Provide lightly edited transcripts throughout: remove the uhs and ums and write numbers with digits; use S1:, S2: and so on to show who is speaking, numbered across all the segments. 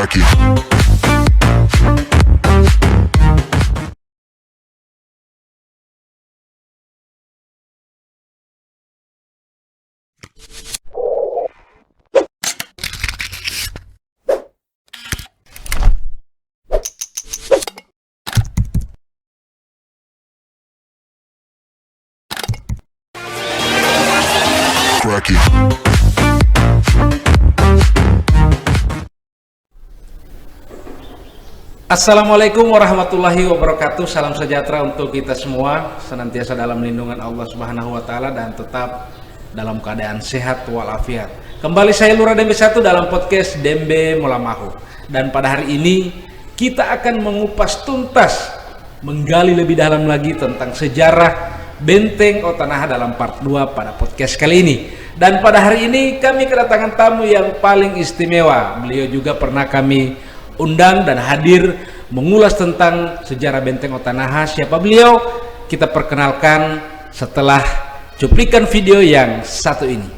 S1: Cracky. Cracky.
S2: Assalamualaikum warahmatullahi wabarakatuh. Salam sejahtera untuk kita semua, senantiasa dalam lindungan Allah Subhanahu wa taala dan tetap dalam keadaan sehat walafiat. Kembali saya Lurah Dembe 1 dalam podcast Dembe Mulamahu. Dan pada hari ini kita akan mengupas tuntas, menggali lebih dalam lagi tentang sejarah Benteng Otanaha dalam part 2 pada podcast kali ini. Dan pada hari ini kami kedatangan tamu yang paling istimewa. Beliau juga pernah kami undang dan hadir mengulas tentang sejarah Benteng Otanaha. Siapa beliau? Kita perkenalkan setelah cuplikan video yang satu ini.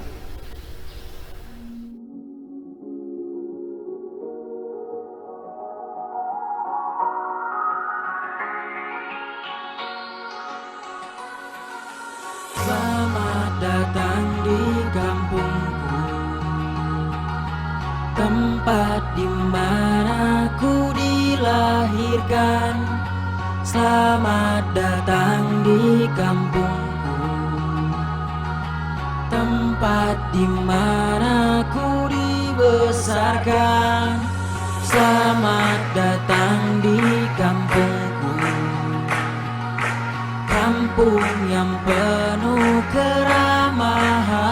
S3: Selamat datang di kampungku, tempat di mana ku dilahirkan. Selamat datang di kampungku, tempat di mana ku dibesarkan. Selamat datang di kampungku, kampung yang penuh keramahan.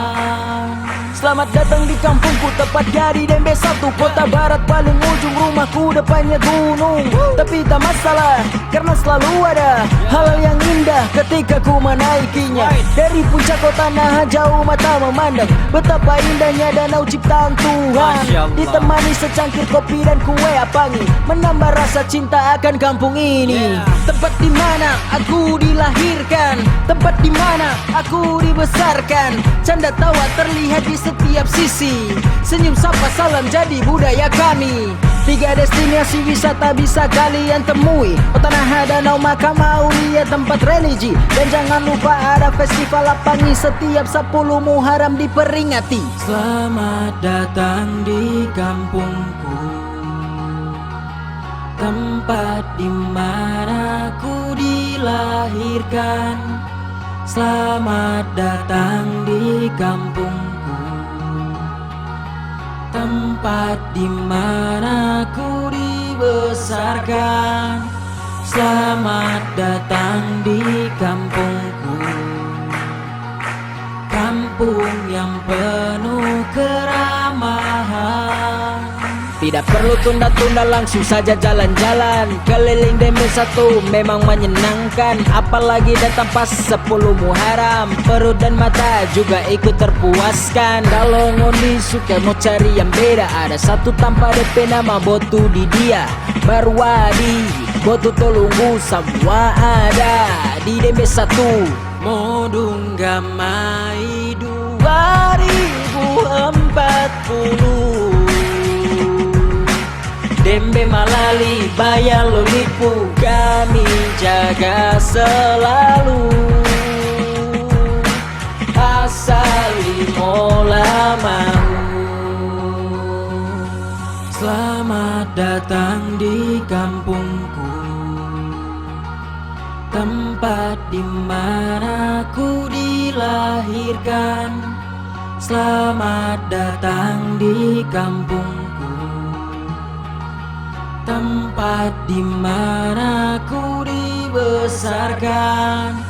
S3: Selamat datang di kampungku, tepat dari Dembe 1, kota barat paling ujung, rumahku depannya gunung. Tapi tak masalah, karena selalu ada hal yang indah ketika ku menaikinya. Dari puncak Otanaha jauh mata memandang betapa indahnya danau ciptaan Tuhan. Ditemani secangkir kopi dan kue apangi, menambah rasa cinta akan kampung ini. Tempat di mana aku dilahirkan, tempat di mana aku dibesarkan. Canda tawa terlihat di setiap sisi, senyum sapa salam jadi budaya kami. 3 destinasi wisata bisa kalian temui: Otanaha, Danau Makam Aulia, tempat religi. Dan jangan lupa ada festival Lapangi setiap 10 Muharram diperingati. Selamat datang di kampungku, tempat di mana ku dilahirkan. Selamat datang di kampungku, tempat di mana ku dibesarkan. Selamat datang di kampungku, kampung yang penuh keramahan. Tidak perlu tunda-tunda, langsung saja jalan-jalan. Keliling Dembe 1 memang menyenangkan, apalagi datang pas 10 Muharram. Perut dan mata juga ikut terpuaskan. Kalau ngondi suka mau cari yang beda, ada satu tanpa DP nama Botu di dia. Barwadi, Botu Tolunggu, semua ada di Dembe 1. Modung Gamai 2040, Dembe Malali Baya Lolipu, kami jaga selalu. Asal Mulamahu. Selamat datang di kampungku, tempat di mana ku dilahirkan. Selamat datang di kampungku, tempat di mana ku dibesarkan.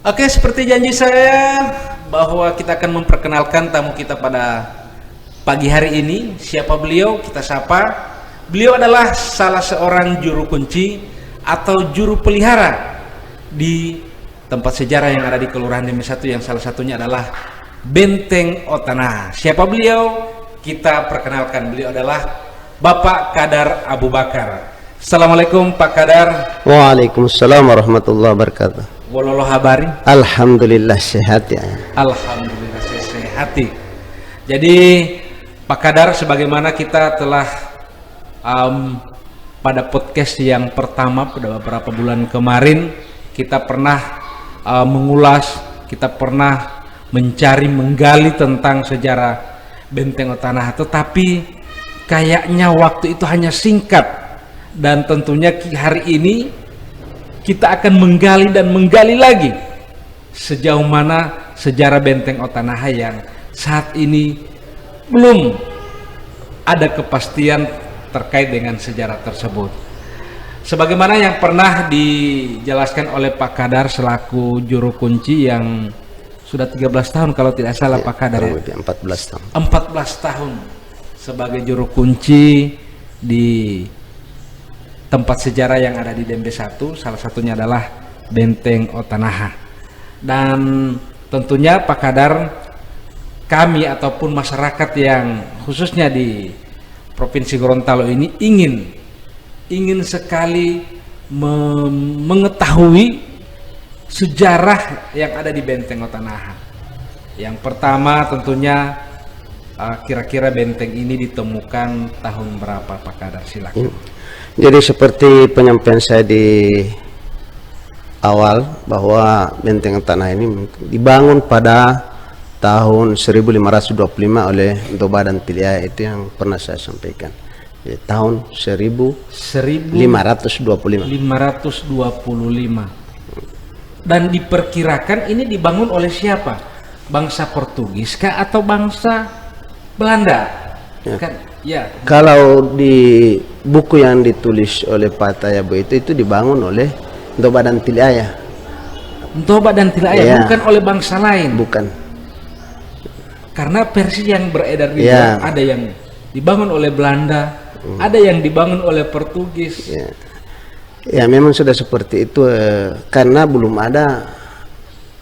S2: Oke, seperti janji saya bahwa kita akan memperkenalkan tamu kita pada pagi hari ini. Siapa beliau? Kita sapa. Beliau adalah salah seorang juru kunci atau juru pelihara di tempat sejarah yang ada di Kelurahan Dembe 1, yang salah satunya adalah Benteng Otanaha. Siapa beliau? Kita perkenalkan, beliau adalah Bapak Kadar Abu Bakar. Assalamualaikum Pak Kadar.
S4: Waalaikumsalam warahmatullahi wabarakatuh.
S2: Wololo habari?
S1: Alhamdulillah sehat ya.
S2: Alhamdulillah saya sehat. Jadi Pak Kadar, sebagaimana kita telah pada podcast yang pertama pada beberapa bulan kemarin kita pernah mengulas, kita pernah mencari, menggali tentang sejarah Benteng Otanaha, tetapi kayaknya waktu itu hanya singkat, dan tentunya hari ini kita akan menggali dan menggali lagi sejauh mana sejarah Benteng Otanaha yang saat ini belum ada kepastian terkait dengan sejarah tersebut. Sebagaimana yang pernah dijelaskan oleh Pak Kadar selaku juru kunci yang sudah 13 tahun kalau tidak salah, Pak Kadar ya?
S1: 14 tahun.
S2: 14 tahun sebagai juru kunci di tempat sejarah yang ada di Dembe 1, salah satunya adalah Benteng Otanaha. Dan tentunya Pak Kadar, kami ataupun masyarakat yang khususnya di Provinsi Gorontalo ini ingin sekali mengetahui sejarah yang ada di Benteng Otanaha. Yang pertama tentunya kira-kira benteng ini ditemukan tahun berapa, Pak Kadar? Silakan.
S1: Jadi seperti penyampaian saya di awal bahwa Benteng Otanaha ini dibangun pada tahun 1525 oleh Ntoba dan Tiliaya, itu yang pernah saya sampaikan. Di tahun 1525. Dan diperkirakan ini dibangun oleh siapa? Bangsa Portugis kah atau bangsa Belanda? Ya.
S2: Kan, ya.
S1: Kalau di buku yang ditulis oleh Pak Tayabo itu dibangun oleh Ntoba dan Tiliaya.
S2: Ntoba dan Tiliaya,
S1: Ya.
S2: bukan oleh bangsa lain.
S1: Bukan.
S2: Karena versi yang beredar di
S1: Ya.
S2: luar, ada yang dibangun oleh Belanda, ada yang dibangun oleh Portugis.
S1: Ya. Ya memang sudah seperti itu, karena belum ada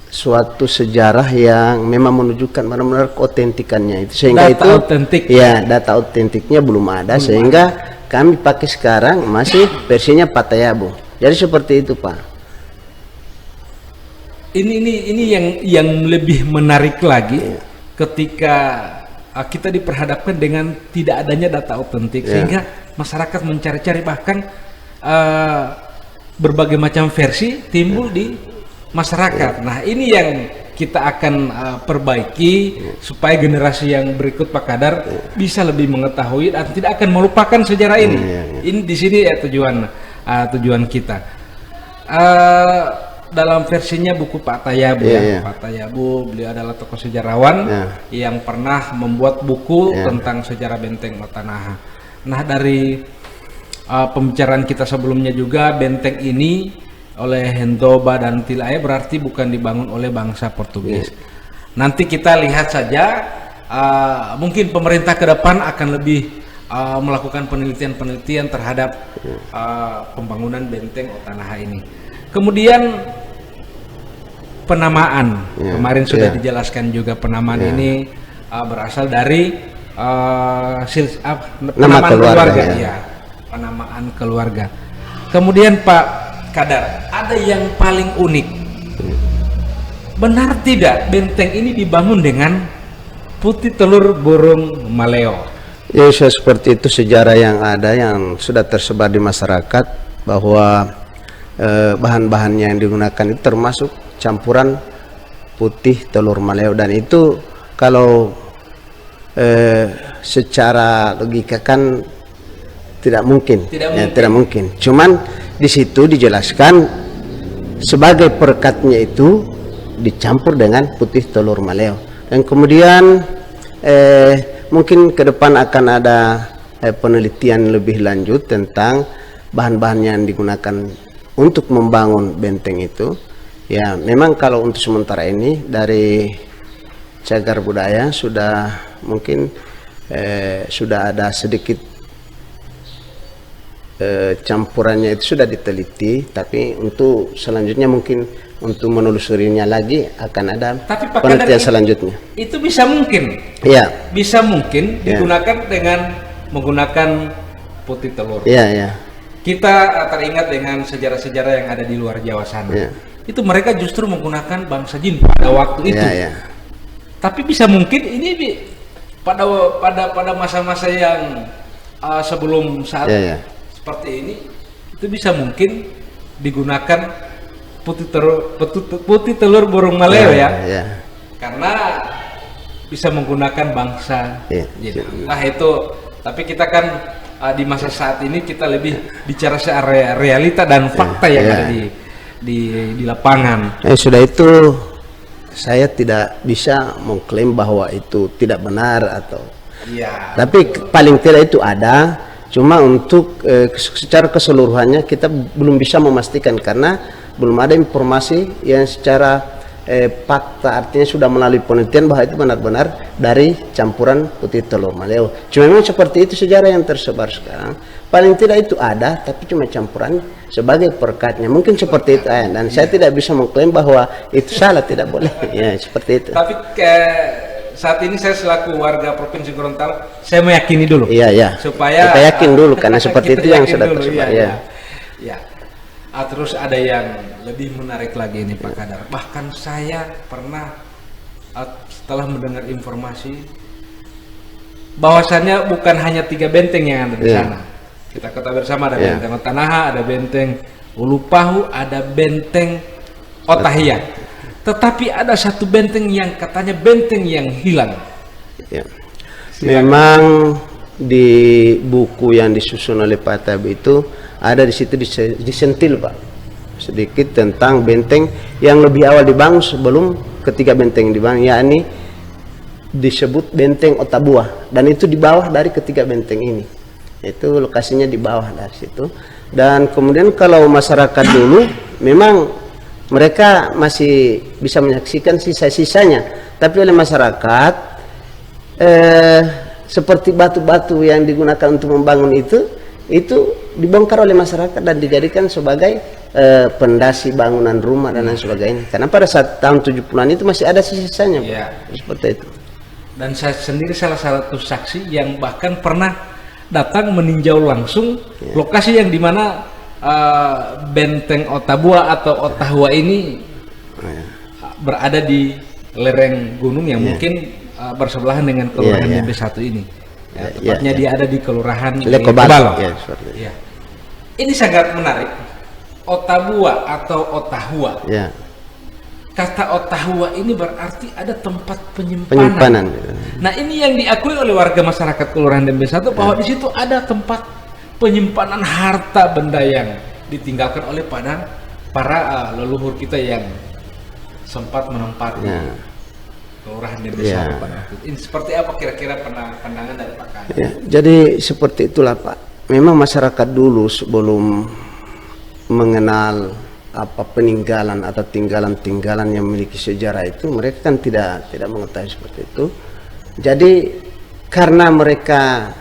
S1: suatu sejarah yang memang menunjukkan benar-benar keotentikannya itu, sehingga
S2: Data
S1: itu
S2: otentik.
S1: ya data otentiknya belum ada, sehingga kami pakai sekarang masih versinya Pak Tayabo. Jadi seperti itu, Pak.
S2: Ini yang lebih menarik lagi ketika kita diperhadapkan dengan tidak adanya data otentik, sehingga masyarakat mencari-cari, bahkan berbagai macam versi timbul di masyarakat. Nah, ini yang kita akan perbaiki supaya generasi yang berikut, Pak Kadar, bisa lebih mengetahui dan tidak akan melupakan sejarah ini. Ini di sini ya tujuan kita. Dalam versinya buku Pak Tayabo Pak Tayabo, beliau adalah tokoh sejarawan yang pernah membuat buku tentang sejarah Benteng Otanaha. Nah, dari pembicaraan kita sebelumnya juga, benteng ini oleh Ntoba dan Tiliaya berarti bukan dibangun oleh bangsa Portugis. Nanti kita lihat saja, mungkin pemerintah ke depan akan lebih melakukan penelitian-penelitian terhadap pembangunan Benteng Otanaha ini. Kemudian penamaan, kemarin sudah dijelaskan juga, penamaan ini berasal dari
S1: Nama keluarga,
S2: penamaan keluarga. Kemudian Pak Kadar, ada yang paling unik. Benar tidak benteng ini dibangun dengan putih telur burung maleo?
S1: Ya, seperti itu sejarah yang ada, yang sudah tersebar di masyarakat, bahwa bahan-bahannya yang digunakan itu termasuk campuran putih telur maleo, dan itu kalau secara logika kan tidak mungkin. Tidak mungkin. Cuman di situ dijelaskan sebagai perekatnya itu dicampur dengan putih telur maleo, dan kemudian mungkin ke depan akan ada penelitian lebih lanjut tentang bahan-bahan yang digunakan untuk membangun benteng itu. Ya, memang kalau untuk sementara ini dari cagar budaya sudah mungkin sudah ada sedikit campurannya itu sudah diteliti, tapi untuk selanjutnya mungkin untuk menelusurinya lagi akan ada penelitian selanjutnya.
S2: Itu bisa mungkin.
S1: Ya.
S2: Bisa mungkin digunakan dengan menggunakan putih telur.
S1: Iya, iya.
S2: Kita teringat dengan sejarah-sejarah yang ada di luar Jawa sana. itu mereka justru menggunakan bangsa jin pada waktu itu. Tapi bisa mungkin ini pada masa-masa yang sebelum saat seperti ini, itu bisa mungkin digunakan putih telur burung maleo karena bisa menggunakan bangsa jin. Nah itu, tapi kita kan di masa saat ini kita lebih bicara secara realita dan fakta yang ada di lapangan.
S1: Sudah itu saya tidak bisa mengklaim bahwa itu tidak benar atau tapi paling tidak itu ada, cuma untuk secara keseluruhannya kita belum bisa memastikan karena belum ada informasi yang secara fakta, artinya sudah melalui penelitian bahwa itu benar-benar dari campuran putih telur maleo. Cuma memang seperti itu sejarah yang tersebar sekarang. Paling tidak itu ada, tapi cuma campuran sebagai perekatnya. Mungkin seperti itu, dan saya tidak bisa mengklaim bahwa itu salah, tidak boleh. Ya, seperti itu.
S2: Tapi saat ini saya selaku warga Provinsi Gorontalo, saya meyakini dulu. Supaya kita
S1: yakin dulu karena seperti itu yang sudah tersebar.
S2: Terus ada yang lebih menarik lagi nih Pak Kadar. Bahkan saya pernah setelah mendengar informasi bahwasannya bukan hanya 3 benteng yang ada di sana. Kita ketahui bersama ada benteng Otanaha, ada benteng Ulupahu, ada benteng Otahia. Tetapi ada satu benteng yang katanya benteng yang hilang.
S1: Memang di buku yang disusun oleh Pak Tabi itu ada di situ disentil Pak sedikit tentang benteng yang lebih awal dibangun sebelum ketiga benteng dibangun, yakni disebut benteng Otabua, dan itu di bawah dari ketiga benteng ini. Itu lokasinya di bawah dari situ. Dan kemudian kalau masyarakat dulu memang mereka masih bisa menyaksikan sisa-sisanya, tapi oleh masyarakat seperti batu-batu yang digunakan untuk membangun itu dibongkar oleh masyarakat dan dijadikan sebagai pondasi bangunan rumah dan lain sebagainya. Karena pada saat tahun 70-an itu masih ada sisanya, seperti itu.
S2: Dan saya sendiri salah satu saksi yang bahkan pernah datang meninjau langsung lokasi yang dimana benteng Otabua atau Otahua ini berada di lereng gunung yang mungkin bersebelahan dengan kelurahan DB1 ini. Tepatnya dia ada di kelurahan Lekobalo. Ini sangat menarik. Otabua atau Otahua. Kata Otahua ini berarti ada tempat penyimpanan. Nah, ini yang diakui oleh warga masyarakat kelurahan DB1 bahwa di situ ada tempat penyimpanan harta benda yang ditinggalkan oleh para leluhur kita yang sempat menempati kelurahan DB1 pada waktu itu. Ini seperti apa kira-kira pandangan dari Pak Kadar?
S1: Jadi seperti itulah Pak. Memang masyarakat dulu sebelum mengenal peninggalan atau tinggalan-tinggalan yang memiliki sejarah itu, mereka kan tidak mengetahui seperti itu. Jadi karena mereka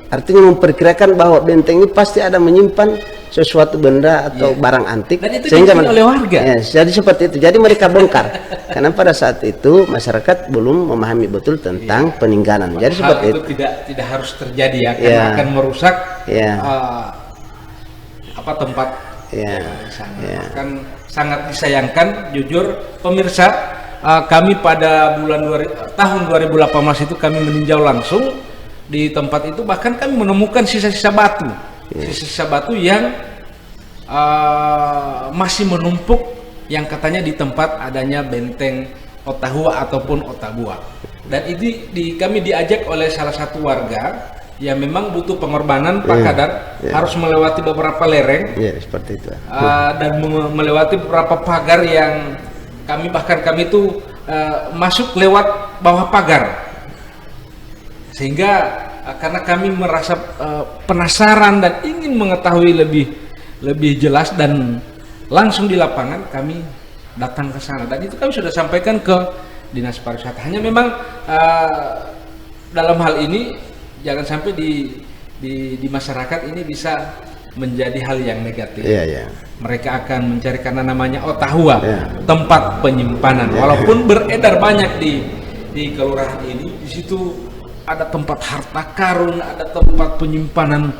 S1: artinya memperkirakan bahwa benteng ini pasti ada menyimpan sesuatu benda atau barang antik,
S2: dan itu
S1: sehingga
S2: oleh warga.
S1: Jadi seperti itu. Jadi mereka bongkar karena pada saat itu masyarakat belum memahami betul tentang peninggalan. Jadi seperti
S2: itu tidak harus terjadi karena akan merusak tempat sana. Kan sangat disayangkan, jujur pemirsa, kami pada tahun 2018 itu kami meninjau langsung di tempat itu, bahkan kami menemukan sisa-sisa batu. Sisa-sisa batu yang masih menumpuk, yang katanya di tempat adanya benteng Otahua ataupun Otabua. Dan itu kami diajak oleh salah satu warga yang memang butuh pengorbanan Pak Kadar, harus melewati beberapa lereng
S1: seperti itu,
S2: dan melewati beberapa pagar yang kami itu masuk lewat bawah pagar, sehingga karena kami merasa penasaran dan ingin mengetahui lebih jelas, dan langsung di lapangan kami datang ke sana, dan itu kami sudah sampaikan ke Dinas Pariwisata. Hanya memang dalam hal ini jangan sampai di masyarakat ini bisa menjadi hal yang negatif. Mereka akan mencari, karena namanya Otahua, tempat penyimpanan. Walaupun beredar banyak di kelurahan ini, di situ ada tempat harta karun, ada tempat penyimpanan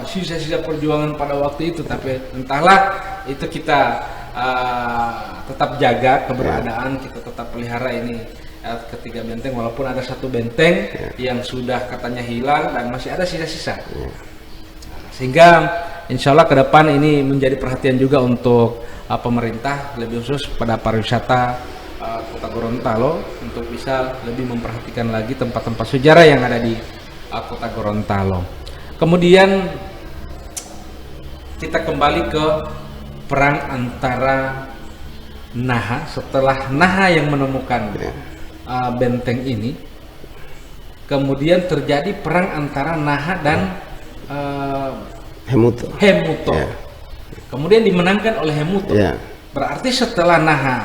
S2: sisa-sisa perjuangan pada waktu itu, tapi entahlah itu kita tetap jaga keberadaan, kita tetap pelihara ini ketiga benteng, walaupun ada satu benteng yang sudah katanya hilang dan masih ada sisa-sisa. Sehingga insya Allah ke depan ini menjadi perhatian juga untuk pemerintah, lebih khusus pada pariwisata Kota Gorontalo, untuk bisa lebih memperhatikan lagi tempat-tempat sejarah yang ada di Kota Gorontalo. Kemudian kita kembali ke perang antara Naha. Setelah Naha yang menemukan benteng ini, kemudian terjadi perang antara Naha dan
S1: Hemuto.
S2: Kemudian dimenangkan oleh Hemuto. Berarti setelah Naha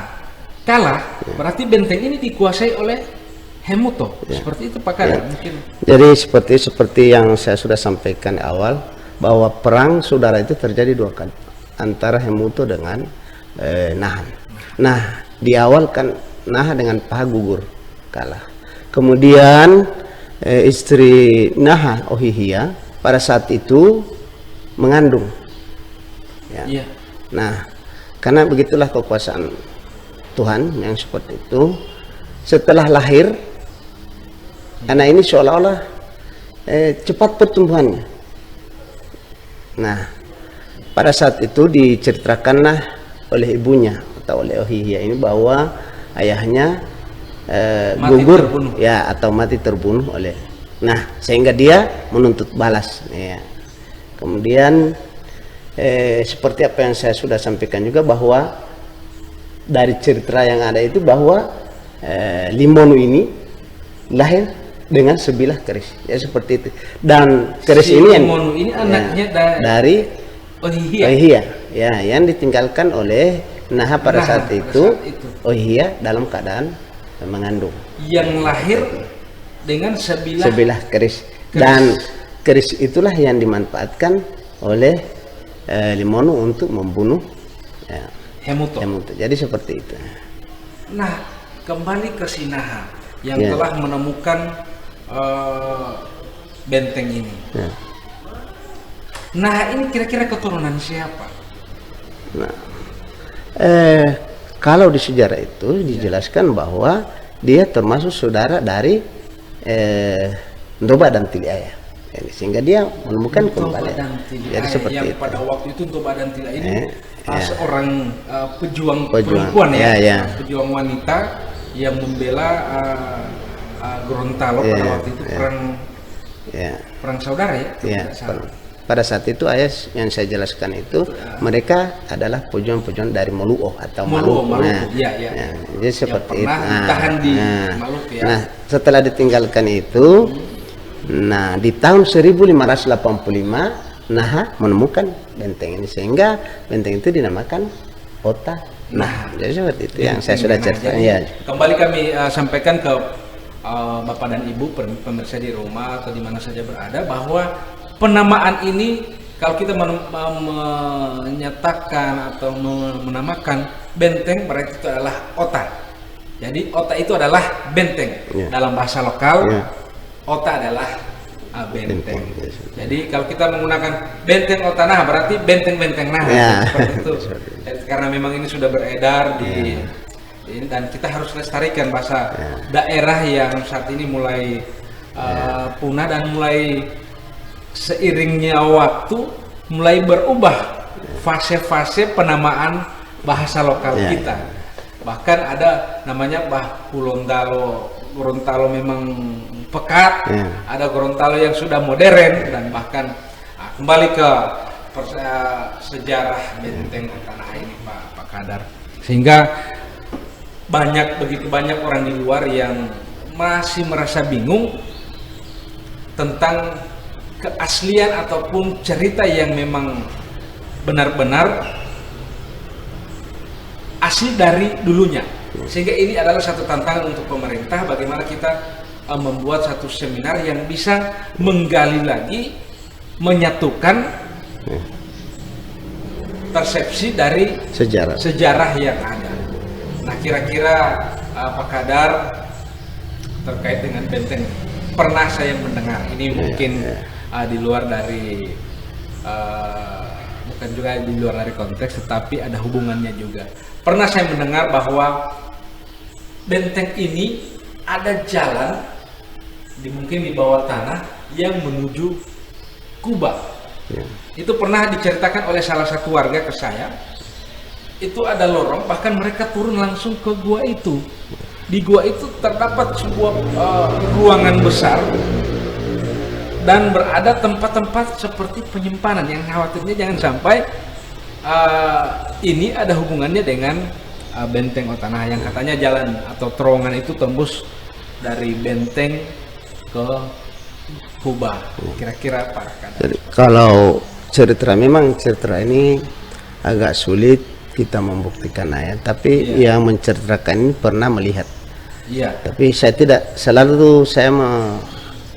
S2: kalah, berarti benteng ini dikuasai oleh Hemuto. Seperti itu Pak Kadar mungkin. Jadi
S1: seperti yang saya sudah sampaikan awal, bahwa perang saudara itu terjadi dua kali antara Hemuto dengan Naha. Nah, di awal kan Naha dengan Paha gugur, kalah. Kemudian istri Naha, Ohihia, pada saat itu mengandung. Nah, karena begitulah kekuasaan Tuhan yang seperti itu. Setelah lahir, anak ini seolah-olah cepat pertumbuhannya. Nah, pada saat itu diceritakanlah oleh ibunya atau oleh Ohihia ini bahwa ayahnya gugur terbunuh. Atau mati terbunuh oleh. Nah, sehingga dia menuntut balas. Kemudian seperti apa yang saya sudah sampaikan juga, bahwa dari cerita yang ada itu bahwa Limonu ini lahir dengan sebilah keris, seperti itu. Dan keris ini yang
S2: Limonu ini anaknya
S1: dari Ohihia, yang ditinggalkan oleh Naha pada saat itu. Ohihia dalam keadaan mengandung, yang lahir dengan sebilah keris. Dan keris itulah yang dimanfaatkan oleh Limonu untuk membunuh Hemuto. Jadi seperti itu.
S2: Nah, kembali ke si Naha yang telah menemukan benteng ini. Naha ini kira-kira keturunan siapa?
S1: Nah, kalau di sejarah itu dijelaskan bahwa dia termasuk saudara dari Ntoba dan Tiliaya. Sehingga dia menemukan kembali. Jadi seperti
S2: yang
S1: itu.
S2: Pada waktu itu Ntoba dan Tiliaya ini seorang pejuang perempuan, pejuang wanita yang membela Gorontalo pada waktu itu, perang saudara
S1: pada saat itu ayah yang saya jelaskan itu mereka adalah pejuang-pejuang dari Moluo atau Maluku. Jadi seperti itu.
S2: Ditahan di Maluku
S1: Nah, setelah ditinggalkan itu, nah di tahun 1585 Naha menemukan benteng ini, sehingga benteng itu dinamakan Kota Naha. Jadi seperti itu yang saya sudah ceritakan.
S2: Kembali kami sampaikan ke Bapak dan Ibu pemirsa di rumah atau di mana saja berada, bahwa penamaan ini kalau kita menyatakan atau menamakan benteng, berarti itu adalah Ota. Jadi Ota itu adalah benteng. Dalam bahasa lokal, Ota adalah benteng. Jadi kalau kita menggunakan benteng Ota Naha, berarti benteng-benteng Naha. Seperti itu. Karena memang ini sudah beredar di ini, dan kita harus lestarikan bahasa daerah yang saat ini mulai punah dan mulai seiringnya waktu mulai berubah fase-fase penamaan bahasa lokal kita. Bahkan ada namanya Gorontalo memang pekat, ada Gorontalo yang sudah modern, dan bahkan kembali ke sejarah benteng Kota Naha ini Pak Kadar. Sehingga begitu banyak orang di luar yang masih merasa bingung tentang keaslian ataupun cerita yang memang benar-benar asli dari dulunya. Sehingga ini adalah satu tantangan untuk pemerintah, bagaimana kita membuat satu seminar yang bisa menggali lagi, menyatukan persepsi dari sejarah yang ada. Nah, kira-kira Pak Kadar terkait dengan benteng, pernah saya mendengar ini mungkin di luar dari bukan juga di luar dari konteks, tetapi ada hubungannya juga. Pernah saya mendengar bahwa benteng ini ada jalan mungkin di bawah tanah yang menuju Kuba.
S1: Ya.
S2: Itu pernah diceritakan oleh salah satu warga ke saya. Itu ada lorong, bahkan mereka turun langsung ke gua itu. Di gua itu terdapat sebuah ruangan besar dan berada tempat-tempat seperti penyimpanan, yang khawatirnya jangan sampai ini ada hubungannya dengan benteng Otanaha yang katanya jalan atau terowongan itu tembus dari benteng ke Kuba. Kira-kira apa?
S1: Jadi kalau memang cerita ini agak sulit kita membuktikan tapi yang menceritakan ini pernah melihat. Tapi saya tidak selalu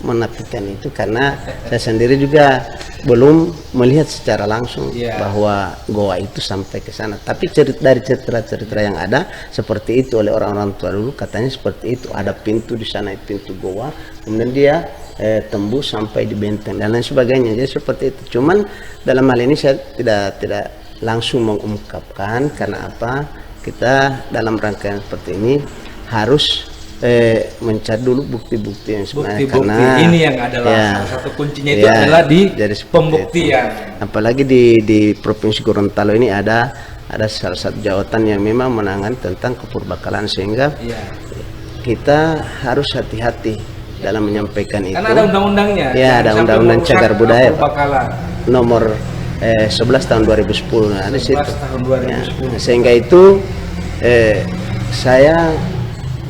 S1: menafikan itu karena saya sendiri juga belum melihat secara langsung bahwa goa itu sampai ke sana. Tapi dari cerita-cerita yang ada seperti itu oleh orang-orang tua dulu, katanya seperti itu, ada pintu di sana, pintu goa, kemudian dia tembus sampai di benteng dan lain sebagainya. Jadi seperti itu. Cuman dalam hal ini saya tidak langsung mengungkapkan karena apa? Kita dalam rangkaian seperti ini harus mencari dulu bukti-bukti yang sebenarnya, karena
S2: ini yang adalah salah satu kuncinya itu adalah di pembuktian.
S1: Apalagi di Provinsi Gorontalo ini ada salah satu jawatan yang memang menangani tentang kepurbakalaan, sehingga kita harus hati-hati dalam menyampaikan itu.
S2: Karena ada undang-undangnya.
S1: Ada undang-undang cagar budaya nomor 11 tahun 2010. Nah, di situ.
S2: Tahun 2010.
S1: Sehingga itu saya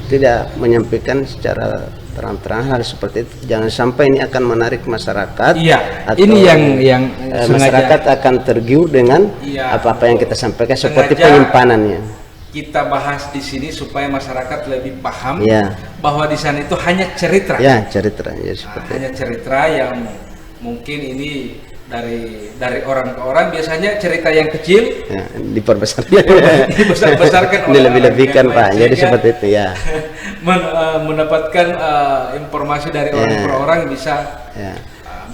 S1: tidak menyampaikan secara terang-terangan hal seperti itu. Jangan sampai ini akan menarik masyarakat.
S2: Atau ini yang
S1: masyarakat akan tergiur dengan apa-apa yang kita sampaikan seperti penyimpanannya.
S2: Kita bahas di sini supaya masyarakat lebih paham bahwa di sana itu hanya cerita.
S1: Cerita seperti
S2: hanya cerita yang mungkin ini dari orang ke orang, biasanya cerita yang kecil dibesar-besarkan
S1: dilebih-lebihkan Pak, jadi seperti itu
S2: mendapatkan informasi dari orang per orang bisa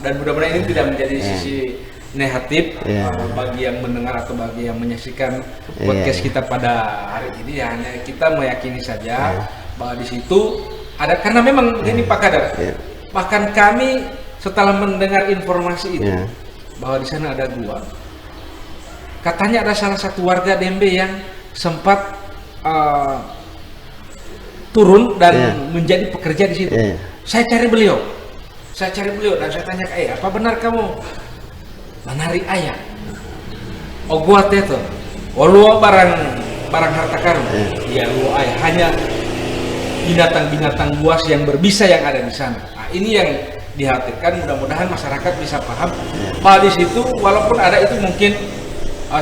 S2: dan mudah-mudahan ini tidak menjadi sisi negatif bagi yang mendengar atau bagi yang menyaksikan podcast kita pada hari ini. Hanya kita meyakini saja bahwa di situ ada, karena memang ini Pak Kadar, bahkan kami setelah mendengar informasi itu bahwa di sana ada gua, katanya ada salah satu warga Dembe yang sempat turun dan menjadi pekerja di situ. Saya cari beliau dan saya tanya ke apa benar kamu menari ayam? Oh gua itu, lu barang harta karun. Iya lu ayah, hanya binatang-binatang buas yang berbisa yang ada di sana. Nah, ini yang dikhawatirkan, mudah-mudahan masyarakat bisa paham bahwa di situ walaupun ada itu mungkin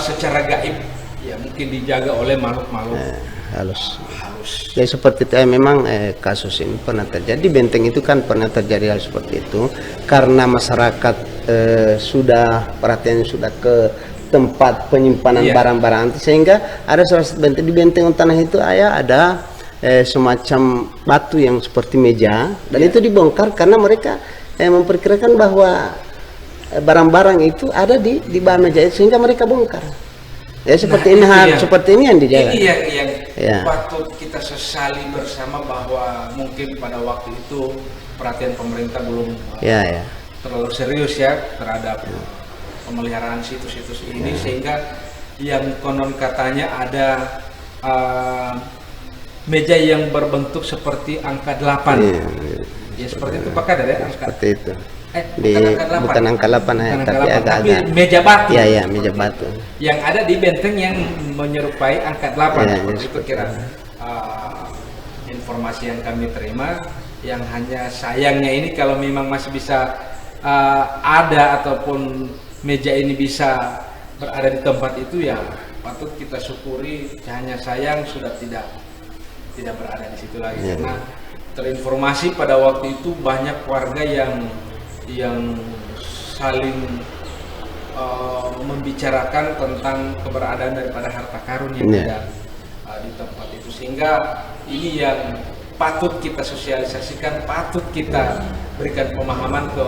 S2: secara gaib mungkin dijaga oleh makhluk-makhluk
S1: halus. Ya seperti itu memang kasus ini pernah terjadi. Benteng itu kan pernah terjadi hal seperti itu karena masyarakat sudah perhatian sudah ke tempat penyimpanan barang-barang, sehingga ada salah satu benteng, di benteng tanah itu ada semacam batu yang seperti meja, dan itu dibongkar karena mereka memperkirakan bahwa barang-barang itu ada di bawah meja itu, sehingga mereka bongkar. Seperti ini seperti ini yang dijaga.
S2: Ini yang patut kita sesali bersama, bahwa mungkin pada waktu itu perhatian pemerintah belum terlalu serius terhadap pemeliharaan situs-situs ini, sehingga yang konon katanya ada meja yang berbentuk seperti angka 8. Seperti itu Pak Kadar
S1: seperti itu. Bukan angka 8 tapi agak-agak
S2: meja batu.
S1: Meja batu.
S2: Yang ada di benteng yang menyerupai angka 8. Itu kira informasi yang kami terima, yang hanya sayangnya ini kalau memang masih bisa ada ataupun meja ini bisa berada di tempat itu, patut kita syukuri. Hanya sayang sudah tidak berada di situ lagi, karena terinformasi pada waktu itu banyak warga yang saling membicarakan tentang keberadaan daripada harta karun yang ada di tempat itu, sehingga ini yang patut kita sosialisasikan, patut kita berikan pemahaman ke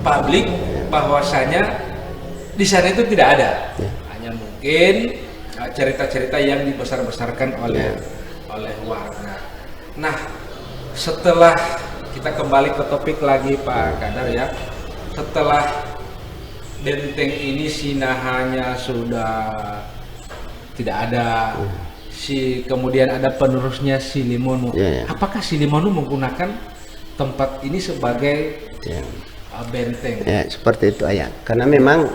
S2: publik bahwasanya di sana itu tidak ada. Hanya mungkin cerita-cerita yang dibesar-besarkan oleh warga. Nah, setelah kita kembali ke topik lagi Pak Kadar ya, setelah benteng ini sinahanya sudah tidak ada, kemudian ada penerusnya Silimonuu. Apakah Silimonuu menggunakan tempat ini sebagai benteng?
S1: Ya, seperti itu ayah. Karena memang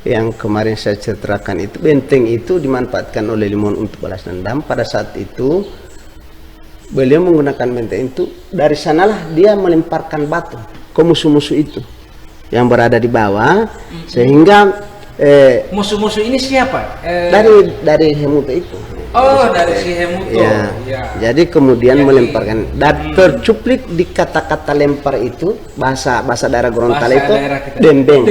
S1: yang kemarin saya ceritakan itu, benteng itu dimanfaatkan oleh Silimonuu untuk balas dendam. Pada saat itu beliau menggunakan benteng itu, dari sanalah dia melemparkan batu ke musuh-musuh itu yang berada di bawah, sehingga
S2: musuh-musuh ini siapa?
S1: Dari Hemuto itu.
S2: Oh, dari si Hemuto.
S1: Ya. Jadi kemudian melemparkan, dan tercuplik di kata-kata lempar itu bahasa daerah Gorontalo itu dembeng.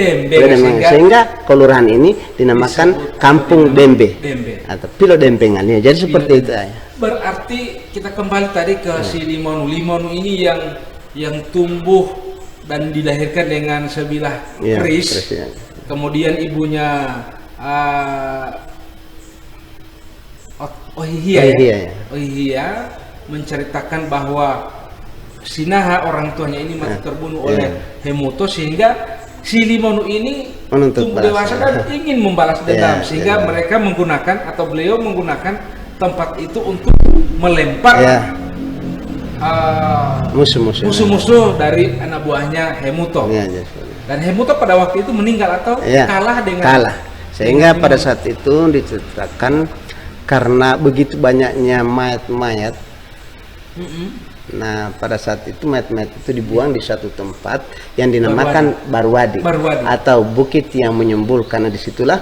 S1: Sehingga kelurahan ini dinamakan Kampung Dembe. Atau Pilo Dempengannya. Jadi seperti itu ya.
S2: Berarti kita kembali tadi ke si Silimonuu. Silimonuu ini yang tumbuh dan dilahirkan dengan sebilah keris. Kemudian ibunya Ohihia menceritakan bahwa Sinaha orang tuanya ini mati terbunuh oleh Hemuto, sehingga si Silimonuu ini tumbuh dewasa dan ingin membalas dendam, sehingga mereka menggunakan, atau beliau menggunakan tempat itu untuk melempar musuh-musuh dari anak buahnya Hemuto. Dan Hemuto pada waktu itu meninggal atau kalah. Sehingga
S1: pada saat itu diceritakan karena begitu banyaknya mayat-mayat. Nah, pada saat itu mayat-mayat itu dibuang di satu tempat yang dinamakan Barwadi. Atau bukit yang menyembul, karena disitulah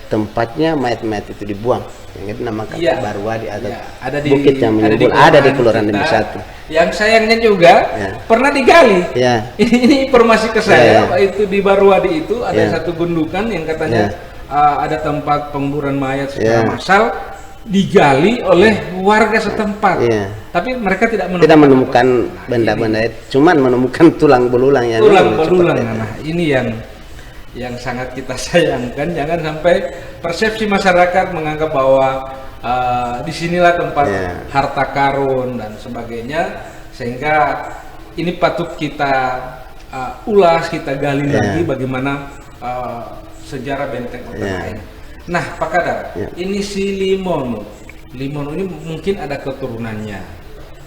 S1: tempatnya mayat-mayat itu dibuang, yang dinamakan Barwadi atau
S2: ada di,
S1: bukit yang menyembul, ada di Kelurahan Dembe 1.
S2: Yang sayangnya juga pernah digali. Ini informasi ke saya, itu di Barwadi itu ada satu gundukan yang katanya ada tempat penguburan mayat secara massal, digali oleh warga setempat. Tapi mereka tidak
S1: menemukan benda-benda itu, cuman menemukan tulang belulang yang
S2: Nah, ini yang sangat kita sayangkan. Jangan sampai persepsi masyarakat menganggap bahwa disinilah tempat harta karun dan sebagainya, sehingga ini patut kita ulas, kita gali lagi bagaimana sejarah benteng utama ini. Nah, Pak Kadar, ini si Silimonuu ini mungkin ada keturunannya.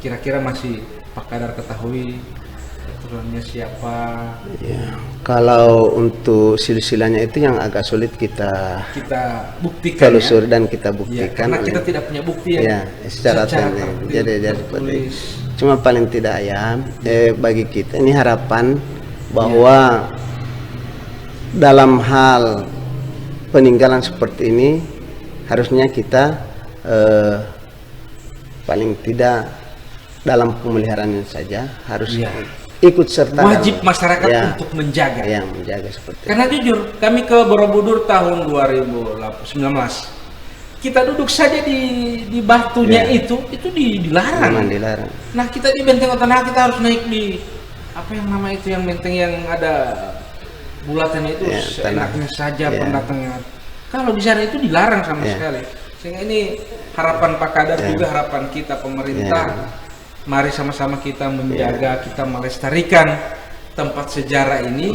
S2: Kira-kira masih Pak Kadar ketahui keturunannya siapa? Kalau untuk silsilahnya itu yang agak sulit kita buktikan,
S1: telusuri dan kita buktikan.
S2: Karena kita tidak punya bukti yang
S1: secara jadi cuma paling tidak bagi kita ini harapan bahwa dalam hal peninggalan seperti ini harusnya kita paling tidak dalam pemeliharaan saja harus ikut serta,
S2: wajib masyarakat untuk menjaga.
S1: Menjaga seperti itu.
S2: Karena jujur, kami ke Borobudur tahun 2019, kita duduk saja di batunya itu dilarang. Nah, kita di benteng Otanaha kita harus naik di apa yang nama itu, yang benteng yang ada bulatannya itu seenaknya saja pendatangnya. Kalau di sana itu dilarang sama sekali. Sehingga ini harapan Pak Kadar juga harapan kita pemerintah. Mari sama-sama kita menjaga, kita melestarikan tempat sejarah ini,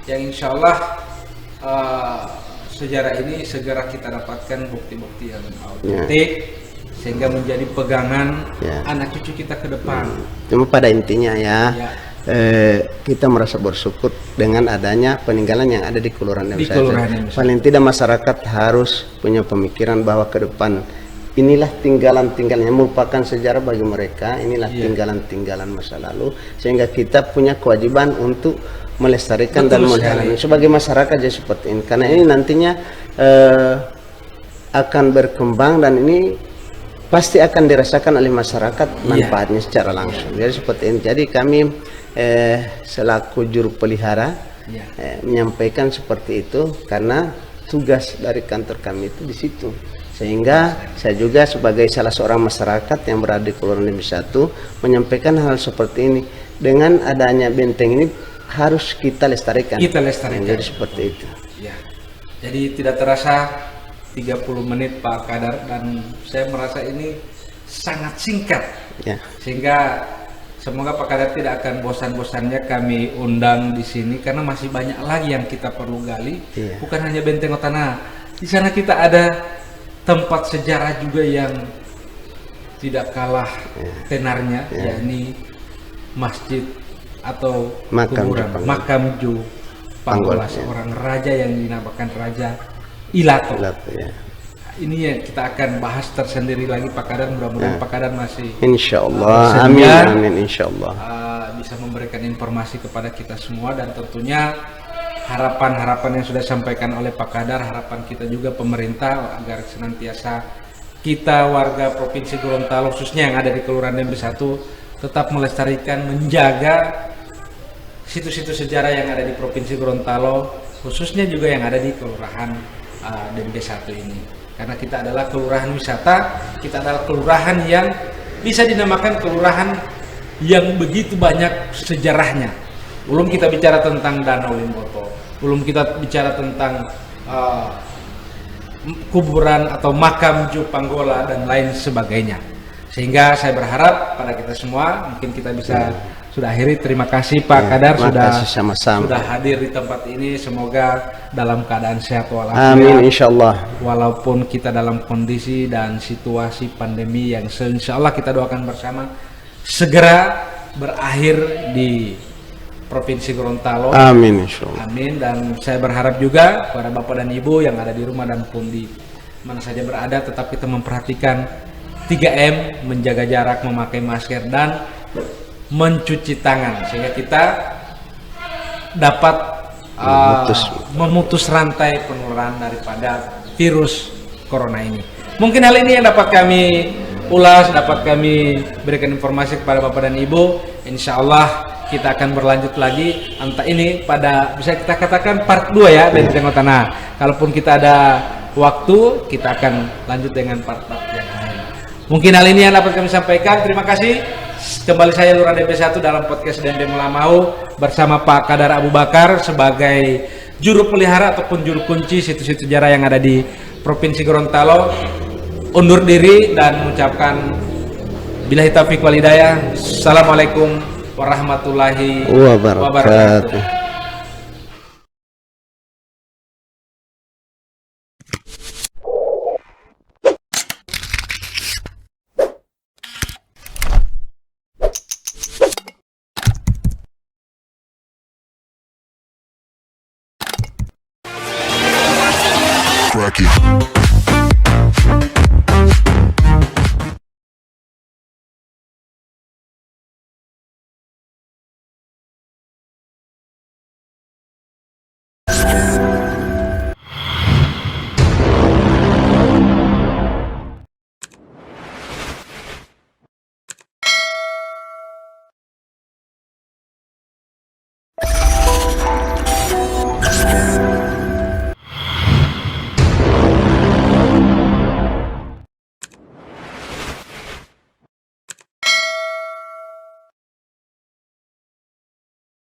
S2: yang insya Allah sejarah ini segera kita dapatkan bukti-bukti yang autentik, sehingga menjadi pegangan anak cucu kita ke depan.
S1: Cuma pada intinya kita merasa bersyukur dengan adanya peninggalan yang ada di Kelurahan Dembe 1. Paling tidak masyarakat harus punya pemikiran bahwa ke depan inilah tinggalan-tinggalan yang merupakan sejarah bagi mereka, inilah tinggalan-tinggalan masa lalu, sehingga kita punya kewajiban untuk melestarikan dan melihara sebagai masyarakat seperti ini, karena ini nantinya akan berkembang dan ini pasti akan dirasakan oleh masyarakat manfaatnya secara langsung. Jadi seperti ini. Jadi kami selaku juru pelihara menyampaikan seperti itu, karena tugas dari kantor kami itu di situ. Sehingga saya juga sebagai salah seorang masyarakat yang berada di Kelurahan Dembe 1 menyampaikan hal seperti ini. Dengan adanya benteng ini harus kita lestarikan. Jadi seperti itu.
S2: Ya. Jadi tidak terasa 30 menit Pak Kadar, dan saya merasa ini sangat singkat. Ya. Sehingga semoga Pak Kadar tidak akan bosan-bosannya kami undang di sini, karena masih banyak lagi yang kita perlu gali. Ya. Bukan hanya Benteng Otana. Di sana kita ada tempat sejarah juga yang tidak kalah tenarnya, yakni masjid atau makam Ju Panggola, seorang raja yang dinamakan Raja Ilato. Ini yang kita akan bahas tersendiri lagi Pak Kadar. Mudah-mudahan Pak Kadar masih
S1: insyaallah, amin insyaallah
S2: bisa memberikan informasi kepada kita semua, dan tentunya harapan-harapan yang sudah disampaikan oleh Pak Kadar, harapan kita juga pemerintah agar senantiasa kita warga Provinsi Gorontalo, khususnya yang ada di Kelurahan Dembe 1, tetap melestarikan, menjaga situs-situs sejarah yang ada di Provinsi Gorontalo, khususnya juga yang ada di Kelurahan Dembe 1 ini. Karena kita adalah kelurahan wisata, kita adalah kelurahan yang bisa dinamakan kelurahan yang begitu banyak sejarahnya. Belum kita bicara tentang Danau Limboto, belum kita bicara tentang kuburan atau makam Ju Panggola dan lain sebagainya. Sehingga saya berharap pada kita semua, mungkin kita bisa sudah akhiri. Terima kasih Pak Kadar sudah hadir di tempat ini. Semoga dalam keadaan sehat walafiat.
S1: Amin insyaallah.
S2: Walaupun kita dalam kondisi dan situasi pandemi yang insyaallah kita doakan bersama segera berakhir di Provinsi Gorontalo.
S1: Amin insyaallah.
S2: Amin. Dan saya berharap juga para bapak dan ibu yang ada di rumah dan pun di mana saja berada, tetap kita memperhatikan 3M, menjaga jarak, memakai masker, dan mencuci tangan, sehingga kita dapat memutus rantai penularan daripada virus corona ini. Mungkin hal ini yang dapat kami ulas, dapat kami berikan informasi kepada bapak dan ibu. Insya Allah kita akan berlanjut lagi. Entah ini pada bisa kita katakan part 2 ya Benteng Otana. Kalaupun kita ada waktu, kita akan lanjut dengan part-part yang lain. Mungkin hal ini yang dapat kami sampaikan. Terima kasih. Kembali saya Lurah Dembe 1 dalam podcast Dendeng Melamau bersama Pak Kadar Abu Bakar sebagai juru pelihara ataupun juru kunci situs-situs sejarah yang ada di Provinsi Gorontalo. Undur diri dan mengucapkan billahi taufiq wal hidayah. Assalamualaikum warahmatullahi wabarakatuh.
S4: Crack it.